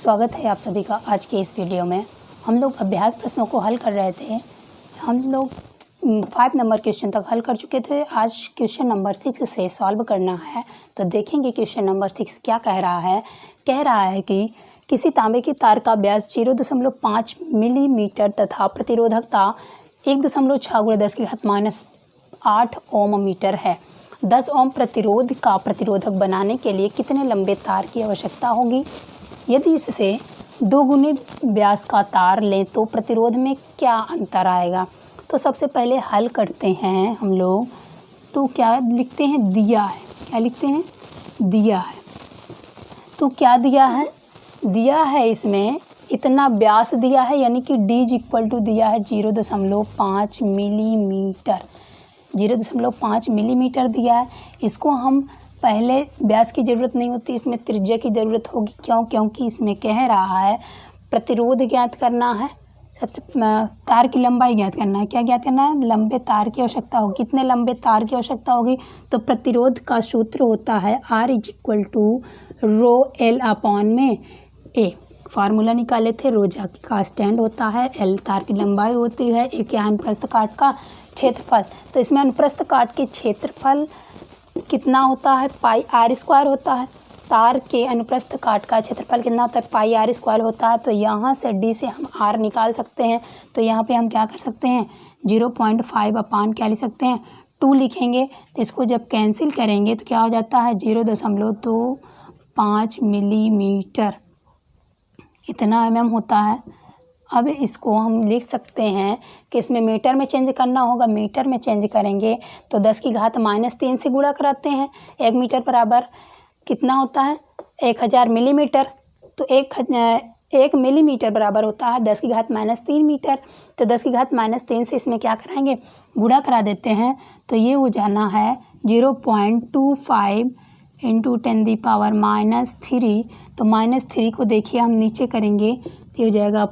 स्वागत है आप सभी का। आज के इस वीडियो में हम लोग अभ्यास प्रश्नों को हल कर रहे थे। हम लोग 5 नंबर क्वेश्चन तक हल कर चुके थे। आज क्वेश्चन नंबर 6 से सॉल्व करना है। तो देखेंगे क्वेश्चन नंबर 6 क्या कह रहा है। कह रहा है कि किसी तांबे की तार का व्यास 0.5 मिलीमीटर तथा प्रतिरोधकता 1.6×10⁻8 ओम मीटर है। 10 ओम प्रतिरोध का प्रतिरोधक बनाने के लिए कितने लंबे तार की आवश्यकता होगी। यदि इससे 2 गुने व्यास का तार लें तो प्रतिरोध में क्या अंतर आएगा। तो सबसे पहले हल करते हैं हम लोग। तो क्या लिखते हैं, दिया है। क्या लिखते हैं, दिया है। तो क्या दिया है, दिया है इसमें इतना व्यास दिया है, यानी कि d = दिया है 0.5 मिलीमीटर। 0.5 मिलीमीटर दिया है। इसको हम पहले व्यास की ज़रूरत नहीं होती, इसमें त्रिज्या की ज़रूरत होगी। क्योंकि इसमें कह रहा है प्रतिरोध ज्ञात करना है, सबसे तार की लंबाई ज्ञात करना है। क्या ज्ञात करना है, लंबे तार की आवश्यकता होगी। कितने लंबे तार की आवश्यकता होगी। तो प्रतिरोध का सूत्र होता है R = ρl/A। फार्मूला निकाले थे। रो का स्टैंड होता है, L तार की लंबाई होती है, A क्या अनुप्रस्थ काट का क्षेत्रफल। तो इसमें अनुप्रस्थ काट के क्षेत्रफल कितना होता है, πr² होता है। तार के अनुप्रस्थ काट का क्षेत्रफल कितना होता है, πr² होता है। तो यहाँ से d से हम r निकाल सकते हैं। तो यहाँ पे हम क्या कर सकते हैं, 0.5 क्या लिख सकते हैं, 2 लिखेंगे। तो इसको जब कैंसिल करेंगे तो क्या हो जाता है, 0.25 मिलीमीटर, इतना mm होता है। अब इसको हम लिख सकते हैं कि इसमें मीटर में चेंज करना होगा। मीटर में चेंज करेंगे तो 10⁻³ से गुणा कराते हैं। 1 मीटर बराबर कितना होता है, 1000 मिलीमीटर। तो 1 मिलीमीटर बराबर होता है 10⁻³ मीटर। तो 10⁻³ से इसमें क्या कराएंगे, गुणा करा देते हैं। तो ये हो जाना है 0.25 × 10⁻³ तो -3 को देखिए हम नीचे करेंगे तो हो जाएगा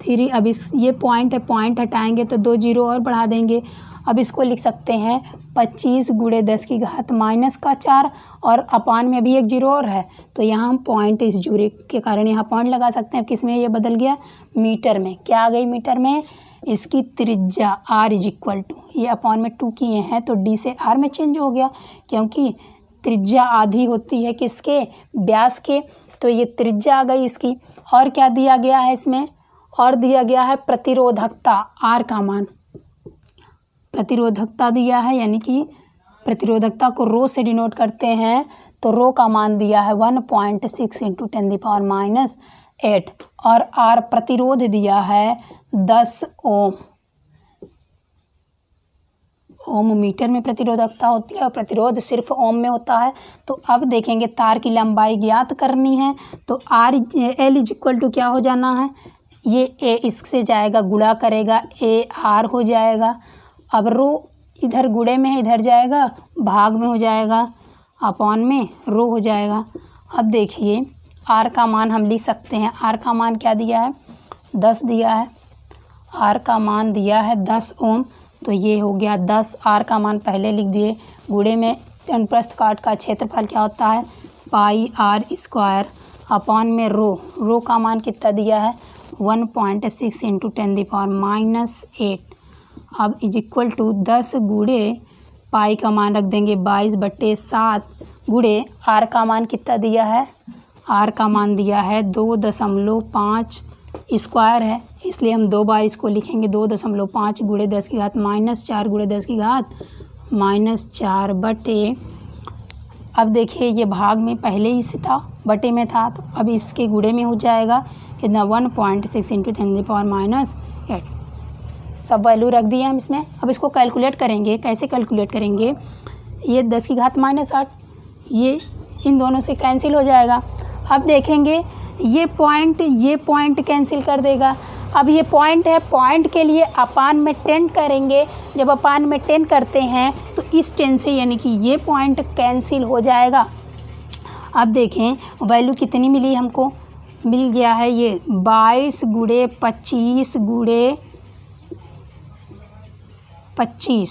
/3। अब ये पॉइंट है, पॉइंट हटाएंगे तो 2 जीरो और बढ़ा देंगे। अब इसको लिख सकते हैं 25 × 10⁻⁴ और अपान में भी 1 जीरो और है। तो यहाँ हम पॉइंट, इस जीरो के कारण यहाँ पॉइंट लगा सकते हैं। किस में ये बदल गया, मीटर में। क्या आ गई मीटर में, इसकी त्रिज्या R = ये अपान में 2 किए हैं तो D से R में चेंज हो गया, क्योंकि त्रिज्या आधी होती है किसके, व्यास के। तो ये त्रिज्या आ गई इसकी। और क्या दिया गया है इसमें, और दिया गया है प्रतिरोधकता, R का मान। प्रतिरोधकता दिया है, यानी कि प्रतिरोधकता को रो से डिनोट करते हैं। तो रो का मान दिया है 1.6 × 10⁻⁸ और R प्रतिरोध दिया है 10 ओम। ओम मीटर में प्रतिरोधकता होती है और प्रतिरोध सिर्फ ओम में होता है। तो अब देखेंगे तार की लंबाई ज्ञात करनी है। तो L = क्या हो जाना है, ये A इससे जाएगा, गुणा करेगा, AR हो जाएगा। अब रो इधर गुणे में है, इधर जाएगा, भाग में हो जाएगा, अपान में रो हो जाएगा। अब देखिए R का मान हम लिख सकते हैं। R का मान क्या दिया है, 10 दिया है। R का मान दिया है 10 ओम। तो ये हो गया 10। R का मान पहले लिख दिए। गुणे में अनुप्रस्थ काट का क्षेत्रफल क्या होता है, πr² अपान में रो का मान कितना दिया है, 1.6 × 10⁻⁸। अब = 10 गुणे पाई का मान रख देंगे 22/7 गुणे R का मान कितना दिया है, R का मान दिया है 2.5 स्क्वायर है, इसलिए हम 2 बार इसको लिखेंगे। 2.5 × 10⁻⁴ बटे, अब देखिए ये भाग में पहले ही से था, बटे में था, तो अब इसके गुणे में हो जाएगा कितना, 1.6 × 10⁻⁸। सब वैल्यू रख दिए हम इसमें। अब इसको कैलकुलेट करेंगे। कैसे कैलकुलेट करेंगे, ये 10⁻⁸, ये इन दोनों से कैंसिल हो जाएगा। अब देखेंगे ये पॉइंट कैंसिल कर देगा। अब ये पॉइंट है, पॉइंट के लिए अपान में 10 करेंगे। जब अपान में 10 करते हैं तो इस 10 से, यानी कि ये पॉइंट कैंसिल हो जाएगा। अब देखें वैल्यू कितनी मिली हमको, मिल गया है ये 22 × 25 × 25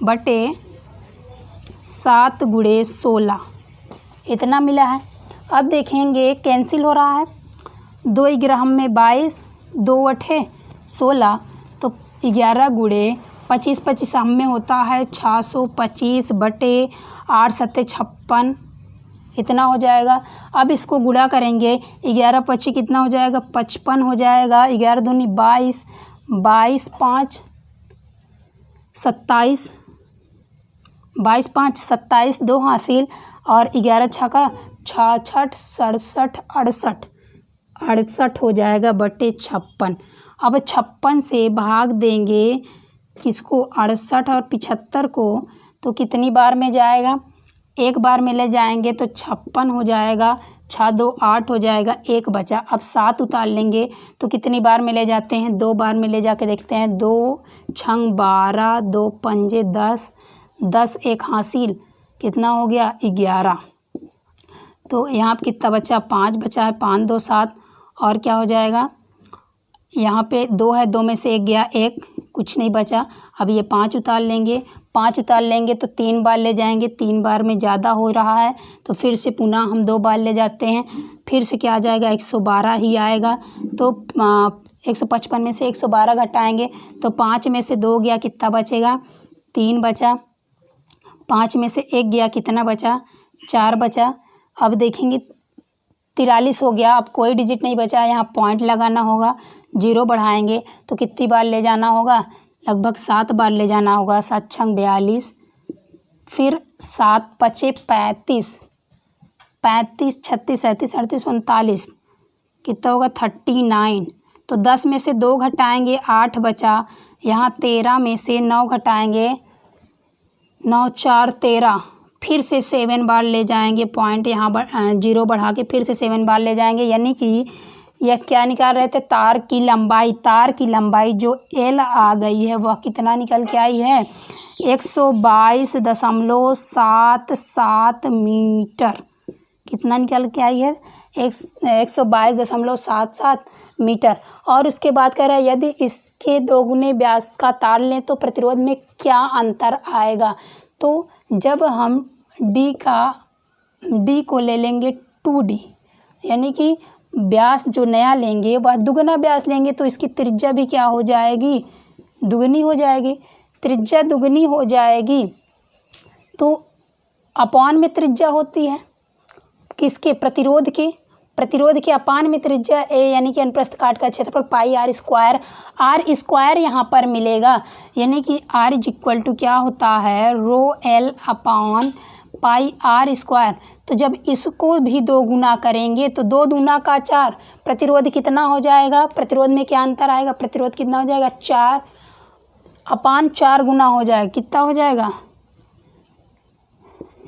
बटे 7 × 16, इतना मिला है। अब देखेंगे कैंसिल हो रहा है, 2 ग्राम में 22, 2 अठे 16, तो 11 गुणे 25, 25 हम में होता है 625 बटे 8 सत्ते 56, इतना हो जाएगा। अब इसको गुणा करेंगे, 11 25 कितना हो जाएगा, 55 हो जाएगा। 11 दूनी 22, 22 5 27, 22 5 27, 2 हासिल, और 11 छक्का 66, 67, 68, 68 हो जाएगा बटे 56। अब 56 से भाग देंगे किसको, 68 और 75 को, तो कितनी बार में जाएगा, एक बार में ले जाएंगे तो 56 हो जाएगा, 6 2 8 हो जाएगा, 1 बचा। अब 7 उतार लेंगे तो कितनी बार में ले जाते हैं, 2 बार में ले जाके देखते हैं। 2 छंग 12, 2 पंजे 10, 10 1 हासिल, कितना हो गया 11। तो यहाँ पर कितना बचा, 5 बचा है, 5 2 7, और क्या हो जाएगा, यहाँ पे 2 है, 2 में से 1 गया, 1 कुछ नहीं बचा। अब ये 5 उतार लेंगे, 5 उतार लेंगे तो 3 बार ले जाएंगे, 3 बार में ज़्यादा हो रहा है तो फिर से पुनः हम 2 बार ले जाते हैं, फिर से क्या आ जाएगा, 112 ही आएगा। तो 155 में से 112 घटाएंगे तो 5 में से 2 गया, कितना बचेगा, 3 बचा। 5 में से 1 गया, कितना बचा, 4 बचा। अब देखेंगे 43 हो गया। अब कोई डिजिट नहीं बचा, यहाँ पॉइंट लगाना होगा, 0 बढ़ाएंगे तो कितनी बार ले जाना होगा, लगभग 7 बार ले जाना होगा। 7 छंग 42, फिर 7 पचे 35, 35 36 37 38 39, कितना होगा 39। तो 10 में से 2 घटाएंगे, 8 बचा। यहाँ 13 में से 9 घटाएंगे, 9 4 13, फिर से 7 बार ले जाएंगे, पॉइंट यहाँ 0 बढ़ा के फिर से 7 बार ले जाएंगे। यानी कि यह क्या निकाल रहे थे, तार की लंबाई, तार की लंबाई जो L आ गई है वह कितना निकल के आई है, 122.77 मीटर। कितना निकल के आई है, 122.77 मीटर। और उसके बाद कह रहा है यदि इसके दोगुने व्यास का तार लें तो प्रतिरोध में क्या अंतर आएगा। तो जब हम D को ले लेंगे 2D, यानी कि व्यास जो नया लेंगे वह दुगना व्यास लेंगे तो इसकी त्रिज्या भी क्या हो जाएगी, दुगनी हो जाएगी। त्रिज्या दुगनी हो जाएगी तो अपान में त्रिज्या होती है किसके, प्रतिरोध के, प्रतिरोध के अपान में त्रिज्या A, यानी कि अनुप्रस्थ काट का क्षेत्रफल पाई R स्क्वायर, R स्क्वायर यहाँ पर मिलेगा। यानी कि R इज इक्वल टू क्या होता है, रो L अपान पाई R स्क्वायर। तो जब इसको भी 2 गुना करेंगे तो 2 दूना का 4, प्रतिरोध कितना हो जाएगा, प्रतिरोध में क्या अंतर आएगा, प्रतिरोध कितना हो जाएगा, 4 अपान 4 गुना हो जाएगा, कितना हो जाएगा,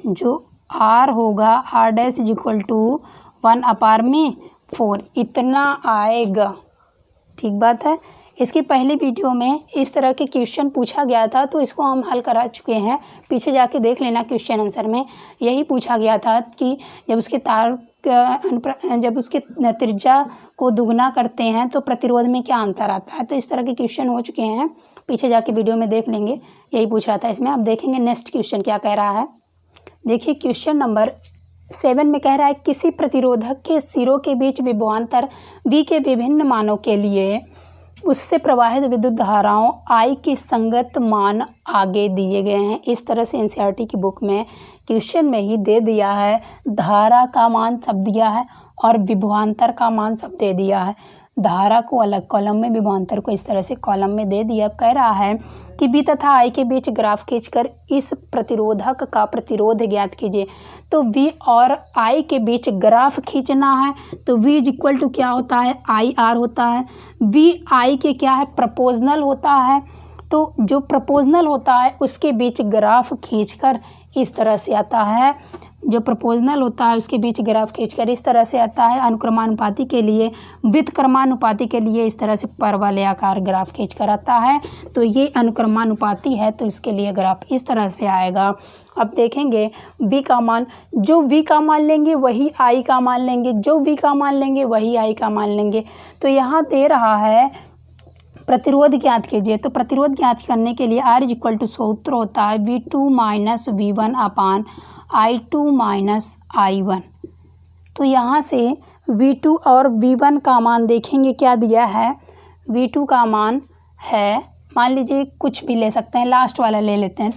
जो R होगा R dash is equal to 1 upon में 4, इतना आएगा। ठीक बात है। इसकी पहली वीडियो में इस तरह के क्वेश्चन पूछा गया था तो इसको हम हल करा चुके हैं, पीछे जाके देख लेना। क्वेश्चन आंसर में यही पूछा गया था कि जब उसके तार जब उसके त्रिज्या को दुगना करते हैं तो प्रतिरोध में क्या अंतर आता है। तो इस तरह के क्वेश्चन हो चुके हैं, पीछे जाके वीडियो में देख लेंगे। यही पूछ रहा था इसमें। अब देखेंगे नेक्स्ट क्वेश्चन क्या कह रहा है। देखिए क्वेश्चन नंबर 7 में कह रहा है किसी प्रतिरोधक के सिरों के बीच विभवांतर V के विभिन्न मानों के लिए उससे प्रवाहित विद्युत धाराओं I की संगत मान आगे दिए गए हैं। इस तरह से एनसीईआरटी की बुक में क्वेश्चन में ही दे दिया है, धारा का मान सब दिया है और विभवांतर का मान सब दे दिया है। धारा को अलग कॉलम में, विभवांतर को इस तरह से कॉलम में दे दिया। कह रहा है कि V तथा I के बीच ग्राफ खींचकर इस प्रतिरोधक का प्रतिरोध ज्ञात कीजिए। तो V और I के बीच ग्राफ खींचना है तो V इज इक्वल टू क्या होता है, IR होता है। V I के क्या है, प्रपोजनल होता है। तो जो प्रपोजनल होता है उसके बीच ग्राफ खींचकर इस तरह से आता है, जो प्रपोजनल होता है उसके बीच ग्राफ खींचकर इस तरह से आता है। अनुक्रमानुपाती के लिए, व्युत्क्रमानुपाती के लिए इस तरह से परवलय आकार ग्राफ खींचकर आता है। तो ये अनुक्रमानुपाती है तो इसके लिए ग्राफ इस तरह से आएगा। अब देखेंगे V का मान, जो V का मान लेंगे वही I का मान लेंगे, जो V का मान लेंगे वही I का मान लेंगे। तो यहाँ दे रहा है प्रतिरोध ज्ञात कीजिए। तो प्रतिरोध ज्ञात करने के लिए R इज इक्वल टू सूत्र होता है V2 माइनस V1 अपान I2 माइनस I1। तो यहाँ से V2 और V1 का मान देखेंगे क्या दिया है। V2 का मान है, मान लीजिए कुछ भी ले सकते हैं, लास्ट वाला ले लेते हैं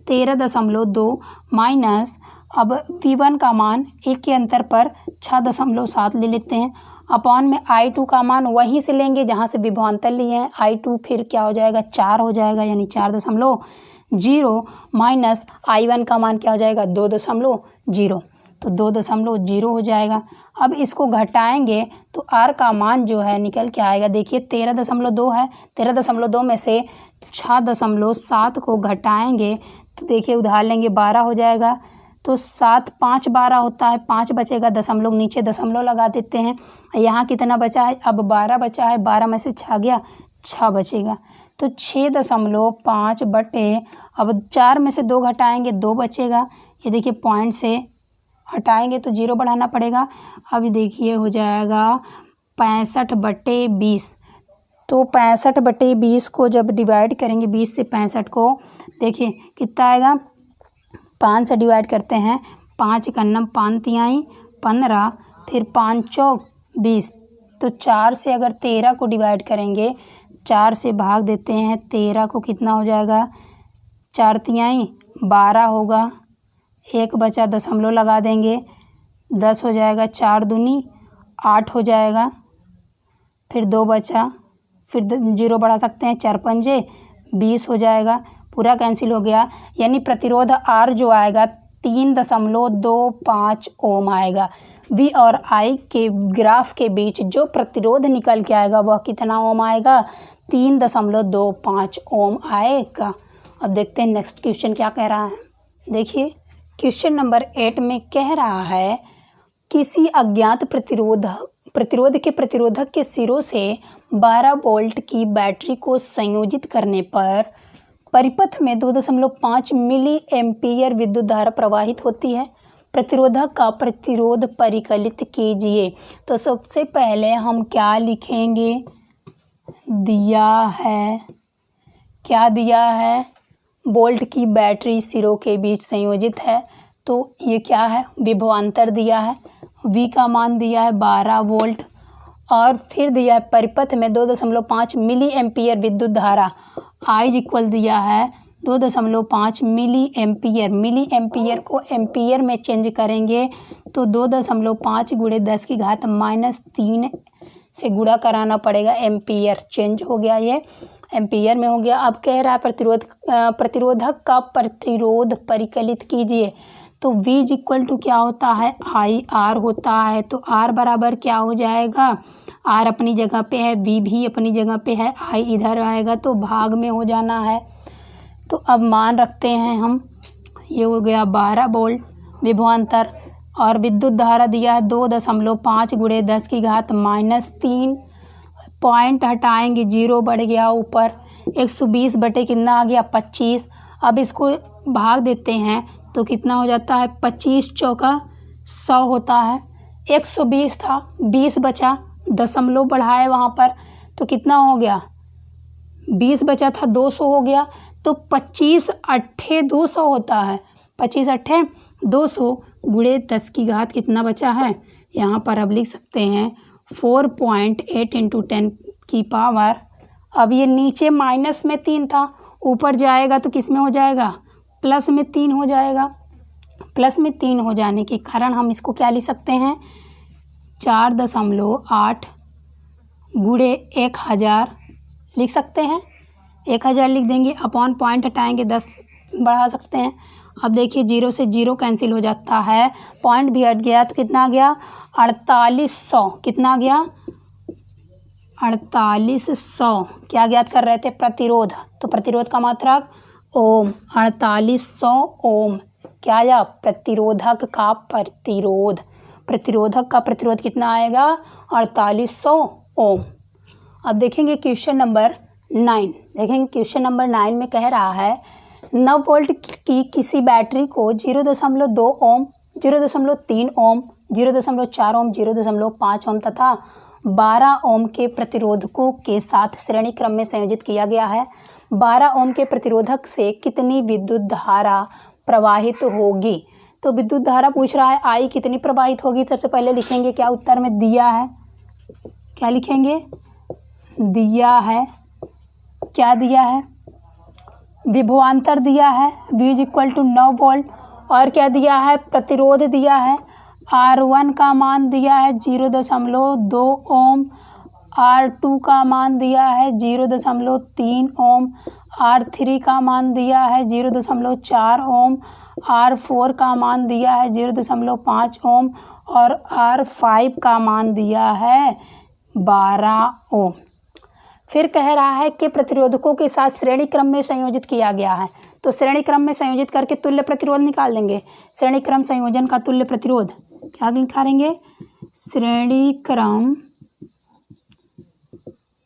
13.2 माइनस, अब V1 का मान एक के अंतर पर 6.7 ले लेते हैं, अपॉन में I2 का मान वहीं से लेंगे जहाँ से विभवांतर लिए हैं। I2 फिर क्या हो जाएगा 4 हो जाएगा, यानी 4.0 माइनस I1 का मान क्या हो जाएगा 2.0, तो 2.0 हो जाएगा। अब इसको घटाएंगे तो R का मान जो है निकल के आएगा, देखिए 13.2 है, 13.2 में से 6.7 को घटाएंगे तो देखिए उधार लेंगे 12 हो जाएगा, तो 7 5 12 होता है, 5 बचेगा, दशमलव नीचे दशमलव लगा देते हैं। यहाँ कितना बचा है, अब 12 बचा है, 12 में से 6 गया, 6 बचेगा, तो 6.5 बटे, अब 4 में से 2 घटाएंगे 2 बचेगा, ये देखिए पॉइंट से हटाएंगे तो 0 बढ़ाना पड़ेगा। अब देखिए हो जाएगा 65/20, तो 65/20 को जब डिवाइड करेंगे 20 से 65 को, देखिए कितना आएगा, 5 से डिवाइड करते हैं, 5 × 9 5 तिहाई 15, फिर 5 चौक 20, तो 4 से अगर 13 को डिवाइड करेंगे, 4 से भाग देते हैं 13 को, कितना हो जाएगा 4 तिहाई 12 होगा, 1 बचा दशमलव लगा देंगे, 10 हो जाएगा, 4 दूनी 8 हो जाएगा, फिर 2 बचा, फिर 0 बढ़ा सकते हैं, 4 पंजे 20 हो जाएगा, पूरा कैंसिल हो गया, यानी प्रतिरोध R जो आएगा 3.25 ओम आएगा। V और I के ग्राफ के बीच जो प्रतिरोध निकल के आएगा वह कितना ओम आएगा, 3.25 ओम आएगा। अब देखते हैं नेक्स्ट क्वेश्चन क्या कह रहा है। देखिए क्वेश्चन नंबर 8 में कह रहा है, किसी अज्ञात प्रतिरोध के प्रतिरोधक के सिरों से 12 वोल्ट की बैटरी को संयोजित करने पर परिपथ में 2.5 मिली एम्पीयर विद्युत धारा प्रवाहित होती है। प्रतिरोधक का प्रतिरोध परिकलित कीजिए। तो सबसे पहले हम क्या लिखेंगे, दिया है, क्या दिया है, वोल्ट की बैटरी सिरों के बीच संयोजित है, तो ये क्या है, विभवांतर दिया है, V का मान दिया है 12 वोल्ट, और फिर दिया है परिपथ में 2.5 मिली एम्पीयर विद्युत धारा, I इक्वल दिया है 2.5 मिली एम्पीयर, मिली एम्पीयर को एम्पीयर में चेंज करेंगे तो 2.5 × 10⁻³ से गुणा कराना पड़ेगा, एम्पीयर चेंज हो गया, ये एम्पीयर में हो गया। अब कह रहा है प्रतिरोधक का प्रतिरोध परिकलित कीजिए, तो V इक्वल टू क्या होता है, IR होता है, तो R बराबर क्या हो जाएगा, R अपनी जगह पे है, V भी अपनी जगह पे है, I इधर आएगा तो भाग में हो जाना है। तो अब मान रखते हैं हम, ये हो गया 12 वोल्ट विभवांतर, और विद्युत धारा दिया है 2.5 × 10⁻³ पॉइंट हटाएंगे 0 बढ़ गया ऊपर, 120 बटे कितना आ गया 25। अब इसको भाग देते हैं तो कितना हो जाता है, 25 चौका 100 होता है, 120 था 20 बचा, दशमलव बढ़ाए वहाँ पर तो कितना हो गया, 20 बचा था 200 हो गया, तो 25 अट्ठे 200 होता है, 25 अट्ठे 200 गुणे 10⁻³ कितना बचा है, यहाँ पर अब लिख सकते हैं 4.8 × 10⁻²। अब ये नीचे माइनस में 3 था, ऊपर जाएगा तो किस में हो जाएगा, प्लस में 3 हो जाएगा। प्लस में 3 हो जाने के कारण हम इसको क्या लिख सकते हैं, 4.8 गुणे 1000 लिख सकते हैं, 1000 लिख देंगे, अपॉन पॉइंट हटाएंगे 10 बढ़ा सकते हैं। अब देखिए 0 से 0 कैंसिल हो जाता है, पॉइंट भी हट गया तो कितना आ गया 4800, कितना आ गया 4800। क्या ज्ञात कर रहे थे, प्रतिरोध, तो प्रतिरोध का मात्रक ओम, 4800 ओम। क्या आया, प्रतिरोधक का प्रतिरोध, प्रतिरोधक का प्रतिरोध कितना आएगा 4800 ओम। अब देखेंगे क्वेश्चन नंबर 9, देखेंगे क्वेश्चन नंबर 9 में कह रहा है 9 वोल्ट की किसी बैटरी को 0.2 ओम, 0.3 ओम, 0.4 ओम, 0.5 ओम तथा 12 ओम के प्रतिरोधकों के साथ श्रेणी क्रम में संयोजित किया गया है। 12 ओम के प्रतिरोधक से कितनी विद्युत धारा प्रवाहित होगी। तो विद्युत धारा पूछ रहा है आई कितनी प्रवाहित होगी। सबसे पहले लिखेंगे क्या उत्तर में दिया है, क्या लिखेंगे, दिया है, क्या दिया है, विभवांतर दिया है V = 9 वोल्ट, और क्या दिया है, प्रतिरोध दिया है, R1 का मान दिया है 0.2 ओम, R2 का मान दिया है 0.3 ओम, R3 का मान दिया है 0.4 ओम, R4 का मान दिया है 0.5 ओम, और R5 का मान दिया है 12 ओम। फिर कह रहा है कि प्रतिरोधकों के साथ श्रेणी क्रम में संयोजित किया गया है। तो श्रेणी क्रम में संयोजित करके तुल्य प्रतिरोध निकाल देंगे। श्रेणी क्रम संयोजन का तुल्य प्रतिरोध क्या निकालेंगे, श्रेणी क्रम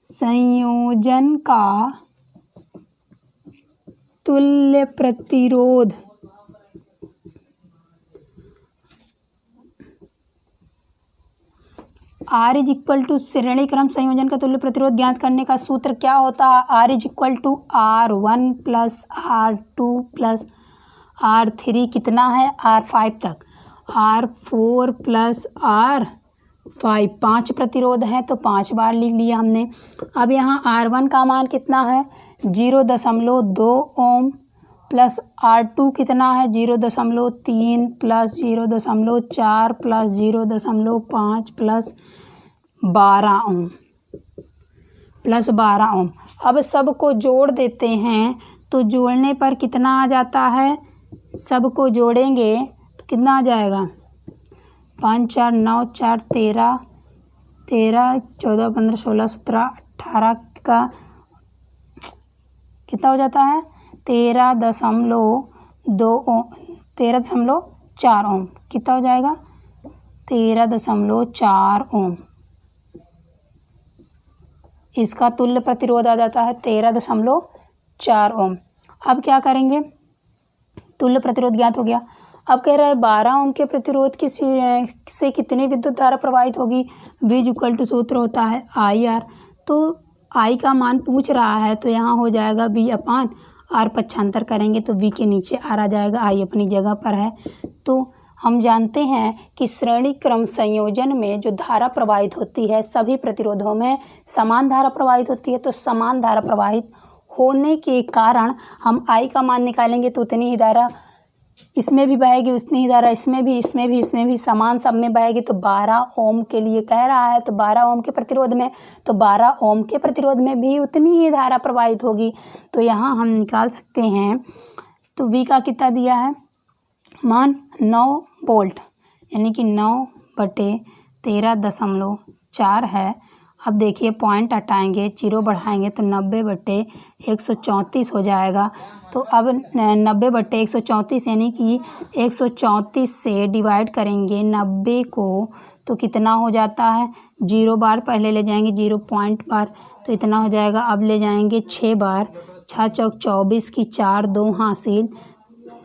संयोजन का तुल्य प्रतिरोध R = श्रेणी क्रम संयोजन का तुल्य प्रतिरोध ज्ञात करने का सूत्र क्या होता है, R = R1 + R2 + R3 कितना है, R5 तक, R4 + R5 5 प्रतिरोध है तो 5 बार लिख लिया हमने। अब यहाँ R1 का मान कितना है 0.2 ओम, प्लस R2 कितना है 0.3 प्लस 0.4 प्लस 0.5 प्लस 12 ओम, प्लस 12 ओम। अब सबको जोड़ देते हैं तो जोड़ने पर कितना आ जाता है, सबको जोड़ेंगे तो कितना आ जाएगा, 5 4 9 4 13 13 14 15 16 17 18 का कितना हो जाता है 13.2 ओम, 13.4 ओम, कितना हो जाएगा 13.4 ओम। इसका तुल्य प्रतिरोध आ जाता है 13.4 ओम। अब क्या करेंगे, तुल्य प्रतिरोध ज्ञात हो गया। अब कह रहा है 12 ओम के प्रतिरोध की से कितनी विद्युत धारा प्रवाहित होगी, V = सूत्र होता है IR। तो I का मान पूछ रहा है तो यहाँ हो जाएगा V/R, पक्षांतर करेंगे तो V के नीचे R आ जाएगा, I अपनी जगह पर है। तो हम जानते हैं कि श्रेणी क्रम संयोजन में जो धारा प्रवाहित होती है सभी प्रतिरोधों में समान धारा प्रवाहित होती है। तो समान धारा प्रवाहित होने के कारण हम I का मान निकालेंगे तो उतनी ही धारा इसमें भी बहेगी, उतनी ही धारा इसमें भी समान सब में बहेगी। तो 12 ओम के लिए कह रहा है तो 12 ओम के प्रतिरोध में, तो 12 ओम के प्रतिरोध में भी उतनी ही धारा प्रवाहित होगी। तो यहाँ हम निकाल सकते हैं। तो V का कितना दिया है मान 9 वोल्ट, यानी कि 9/13.4 है। अब देखिए पॉइंट हटाएंगे, 0 बढ़ाएंगे तो 90/134 हो जाएगा। तो अब 90/134 यानी कि 134 से डिवाइड करेंगे 90 को तो कितना हो जाता है, 0 बार पहले ले जाएंगे 0 पॉइंट बार तो इतना हो जाएगा। अब ले जाएंगे 6 बार, 6 चौक 24 की 4 2 हासिल,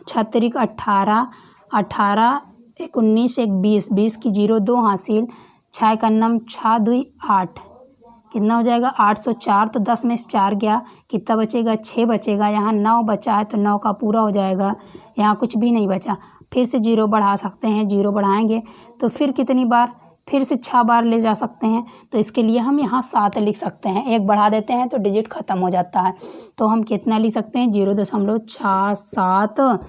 6 तिरिक 18 18 1 19 1 20 20 की 0 2 हासिल, 6 का 9 6 2 8 कितना हो जाएगा 804। तो 10 में से 4 गया, कितना बचेगा 6 बचेगा। यहाँ 9 बचा है तो 9 का पूरा हो जाएगा, यहाँ कुछ भी नहीं बचा। फिर से 0 बढ़ा सकते हैं, 0 बढ़ाएंगे तो फिर कितनी बार, फिर से 6 बार ले जा सकते हैं। तो इसके लिए हम यहाँ 7 लिख सकते हैं, 1 बढ़ा देते हैं तो डिजिट ख़त्म हो जाता है। तो हम कितना लिख सकते हैं 0.67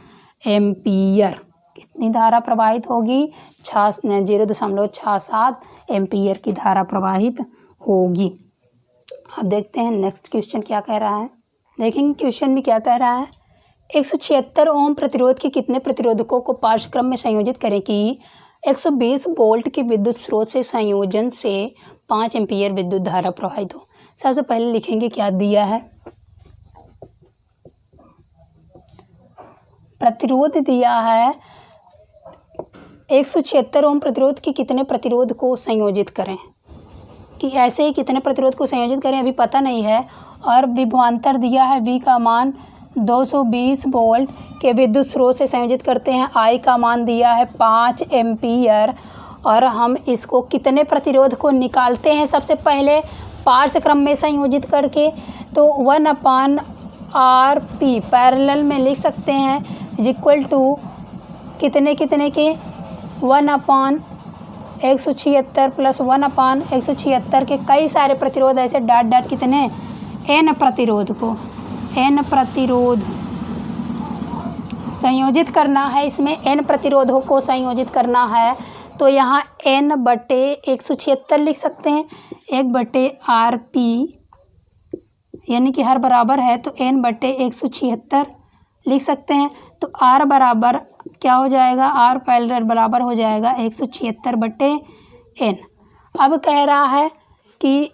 एम्पियर। कितनी धारा प्रवाहित होगी 0.67 एम्पियर की धारा प्रवाहित होगी। अब देखते हैं नेक्स्ट क्वेश्चन क्या कह रहा है। देखेंगे क्वेश्चन में क्या कह रहा है, 176 ओम प्रतिरोध के कितने प्रतिरोधकों को पार्श्वक्रम में संयोजित करें कि 120 वोल्ट के विद्युत स्रोत से संयोजन से 5 एम्पियर विद्युत धारा प्रवाहित हो। सबसे पहले लिखेंगे क्या दिया है, प्रतिरोध दिया है 176 ओम प्रतिरोध के कितने प्रतिरोध को संयोजित करें, कि ऐसे ही कितने प्रतिरोध को संयोजित करें अभी पता नहीं है। और विभवांतर दिया है V का मान 220 वोल्ट के विद्युत स्रोत से संयोजित करते हैं, I का मान दिया है 5 एम्पियर। और हम इसको कितने प्रतिरोध को निकालते हैं सबसे पहले पार्श्व क्रम में संयोजित करके, तो 1/RP पैरेलल में लिख सकते हैं इक्वल टू कितने कितने के 1/176 प्लस 1/176 के कई सारे प्रतिरोध ऐसे डॉट डॉट कितने n प्रतिरोध को संयोजित करना है। इसमें n प्रतिरोधों को संयोजित करना है तो यहाँ n/176 लिख सकते हैं। 1/RP यानी कि हर बराबर है तो n/176 लिख सकते हैं। तो R बराबर क्या हो जाएगा, R पैरेलल बराबर हो जाएगा 176/n। अब कह रहा है कि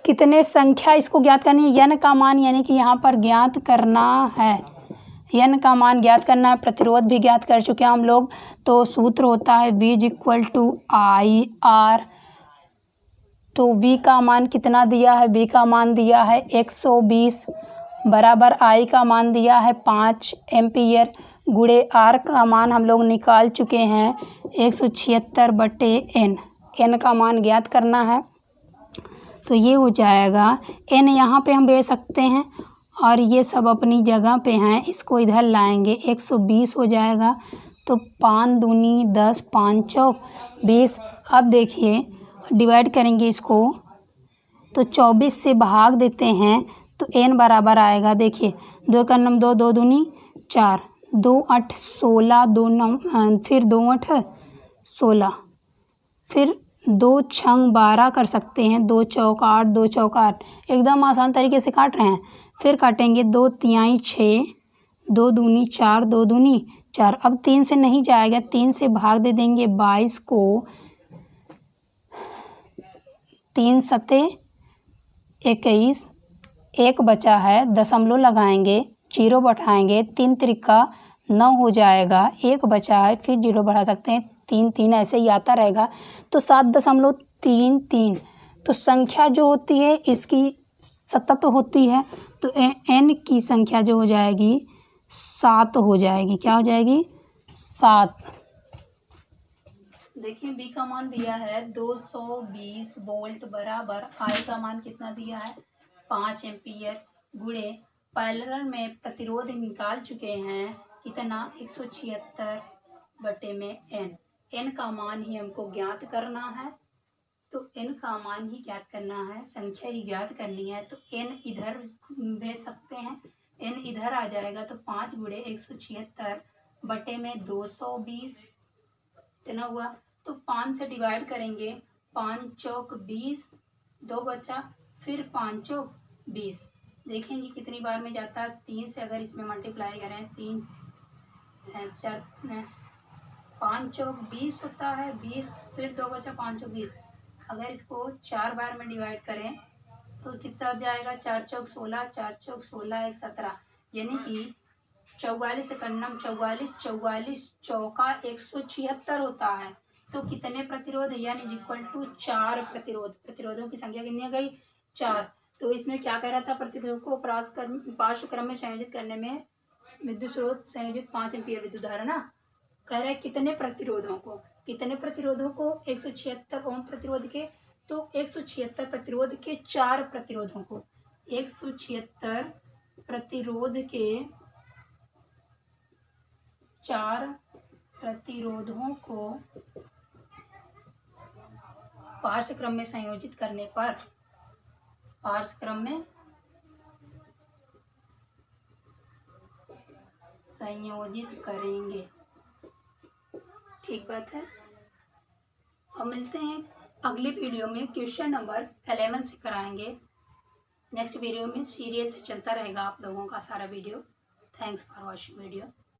कितने संख्या इसको ज्ञात करनी है, n का मान यानी कि यहाँ पर ज्ञात करना है, n का मान ज्ञात करना है। प्रतिरोध भी ज्ञात कर चुके हैं हम लोग। तो सूत्र होता है V = IR। तो V का मान कितना दिया है, V का मान दिया है 120 बराबर I का मान दिया है 5 एम्पियर गुणे R का मान हम लोग निकाल चुके हैं 176/n। n का मान ज्ञात करना है तो ये हो जाएगा n यहाँ पे हम दे सकते हैं और ये सब अपनी जगह पे हैं। इसको इधर लाएंगे 120 हो जाएगा तो 5 दूनी 10 5 चौक 20। अब देखिए डिवाइड करेंगे इसको तो 24 से भाग देते हैं तो n बराबर आएगा। देखिए 2 का 9 2 2 दूनी 4 2 8 16 2 9 फिर 2 8 16 फिर 2 छंग 12 कर सकते हैं। 2 चौक 8 2 चौक 8 एकदम आसान तरीके से काट रहे हैं। फिर काटेंगे 2 तिहाई 6 2 दूनी 4 2 दूनी 4। अब 3 से नहीं जाएगा, 3 से भाग दे देंगे 22 को। 3 सते 21 एक बचा है, दशमलव लगाएंगे, जीरो बढ़ाएंगे, 3 त्रिका 9 हो जाएगा। एक बचा है फिर जीरो बढ़ा सकते हैं, 3 3 ऐसे ही आता रहेगा तो 7.33। तो संख्या जो होती है इसकी सतत होती है तो n की संख्या जो हो जाएगी 7 हो जाएगी। क्या हो जाएगी 7। देखिए B का मान दिया है 220 वोल्ट बराबर I का मान कितना दिया है 5 एम्पियर गुणे पैरेलल में प्रतिरोध निकाल चुके हैं कितना 176/n। n का मान ही हमको ज्ञात करना है तो n का मान ही ज्ञात करना है, संख्या ही ज्ञात करनी है। तो n इधर भेज सकते हैं, n इधर आ जाएगा तो 5 गुणे 176/220 इतना हुआ। तो 5 से डिवाइड करेंगे, 5 चौक 20 2 बचा, फिर 5 चौक 20। देखेंगे कितनी बार में जाता है। 3 से अगर इसमें मल्टीप्लाई करें 3 4 5 चौक 20 होता है 20, फिर 2 बचा 5 चौक 20। अगर इसको 4 बार में डिवाइड करें तो कितना हो जाएगा 4 चौक 16 4 चौक 16 1 17 यानी कि 44 से कन्नम 44 44 चौका 176 होता है। तो कितने प्रतिरोध यानी = 4 प्रतिरोधों की संख्या कितनी गई 4। तो इसमें क्या कह रहा था, प्रतिरोध को पार्श्व क्रम में संयोजित करने में विद्युत स्रोत संयोजित 5 एम्पीयर विद्युत धारा ना कह रहा है कितने प्रतिरोधों को 176 ओम प्रतिरोध के। तो 176 प्रतिरोध के 4 प्रतिरोधों को 176 प्रतिरोध के 4 प्रतिरोधों को पार्श्व क्रम में संयोजित करने पर पार्श्व क्रम में संयोजित करेंगे। ठीक बात है। अब मिलते हैं अगली वीडियो में, क्वेश्चन नंबर 11 से कराएंगे। नेक्स्ट वीडियो में सीरियल से चलता रहेगा आप लोगों का सारा video. Thanks for watching video.